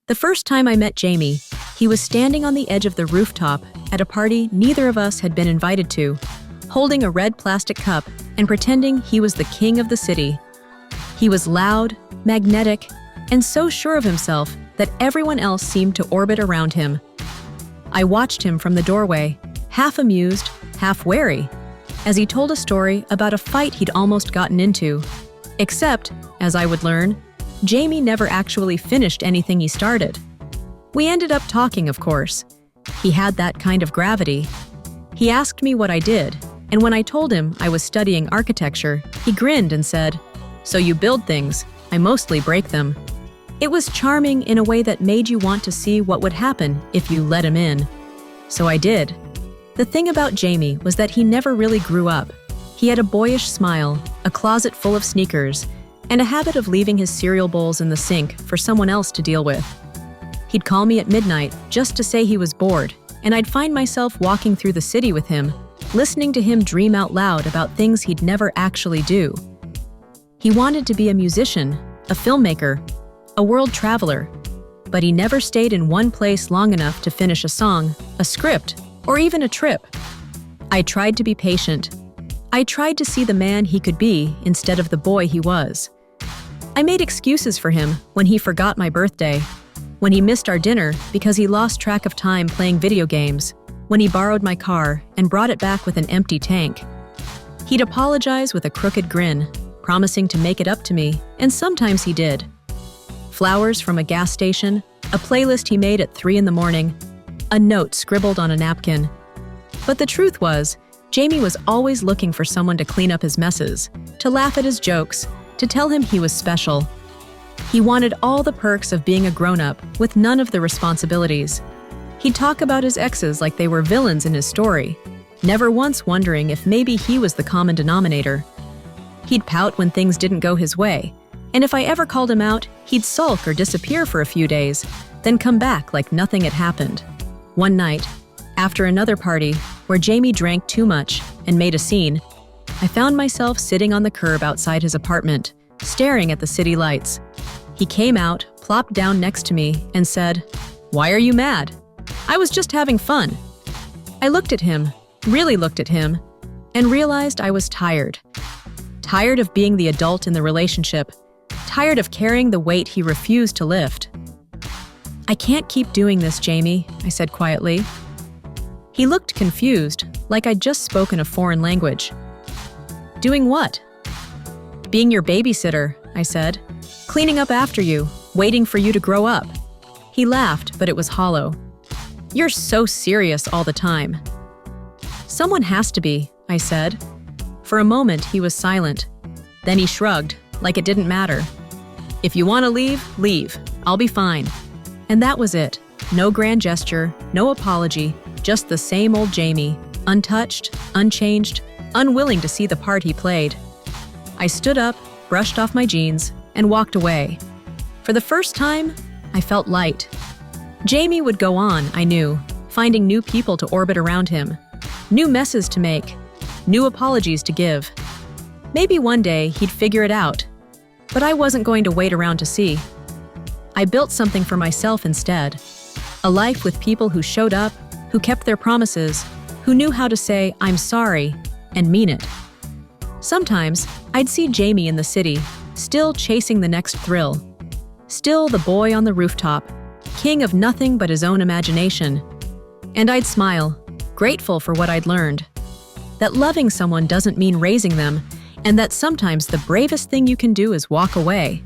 The first time I met Jamie, he was standing on the edge of the rooftop at a party neither of us had been invited to, holding a red plastic cup and pretending he was the king of the city. He was loud, magnetic, and so sure of himself that everyone else seemed to orbit around him. I watched him from the doorway, half amused, half wary, as he told a story about a fight he'd almost gotten into. Except, as I would learn, Jamie never actually finished anything he started. We ended up talking, of course. He had that kind of gravity. He asked me what I did, and when I told him I was studying architecture, he grinned and said, "So you build things, I mostly break them." It was charming in a way that made you want to see what would happen if you let him in. So I did. The thing about Jamie was that he never really grew up. He had a boyish smile, a closet full of sneakers, and a habit of leaving his cereal bowls in the sink for someone else to deal with. He'd call me at midnight just to say he was bored, and I'd find myself walking through the city with him, listening to him dream out loud about things he'd never actually do. He wanted to be a musician, a filmmaker, a world traveler, but he never stayed in one place long enough to finish a song, a script, or even a trip. I tried to be patient. I tried to see the man he could be instead of the boy he was. I made excuses for him when he forgot my birthday, when he missed our dinner because he lost track of time playing video games, when he borrowed my car and brought it back with an empty tank. He'd apologize with a crooked grin, promising to make it up to me, and sometimes he did. Flowers from a gas station, a playlist he made at 3 a.m, a note scribbled on a napkin. But the truth was, Jamie was always looking for someone to clean up his messes, to laugh at his jokes, to tell him he was special. He wanted all the perks of being a grown-up with none of the responsibilities. He'd talk about his exes like they were villains in his story, never once wondering if maybe he was the common denominator. He'd pout when things didn't go his way, and if I ever called him out, he'd sulk or disappear for a few days, then come back like nothing had happened. One night, after another party where Jamie drank too much and made a scene, I found myself sitting on the curb outside his apartment, staring at the city lights. He came out, plopped down next to me, and said, "Why are you mad?" "I was just having fun." I looked at him, really looked at him, and realized I was tired. Tired of being the adult in the relationship, tired of carrying the weight he refused to lift. "I can't keep doing this, Jamie," I said quietly. He looked confused, like I'd just spoken a foreign language. "Doing what?" "Being your babysitter," I said. "Cleaning up after you, waiting for you to grow up." He laughed, but it was hollow. "You're so serious all the time." "Someone has to be," I said. For a moment, he was silent. Then he shrugged, like it didn't matter. "If you want to leave, leave. I'll be fine." And that was it. No grand gesture, no apology, just the same old Jamie, untouched, unchanged, unwilling to see the part he played. I stood up, brushed off my jeans, and walked away. For the first time, I felt light. Jamie would go on, I knew, finding new people to orbit around him, new messes to make, new apologies to give. Maybe one day he'd figure it out, but I wasn't going to wait around to see. I built something for myself instead, a life with people who showed up, who kept their promises, who knew how to say, "I'm sorry," and mean it. Sometimes, I'd see Jamie in the city, still chasing the next thrill. Still the boy on the rooftop, king of nothing but his own imagination. And I'd smile, grateful for what I'd learned. That loving someone doesn't mean raising them, and that sometimes the bravest thing you can do is walk away.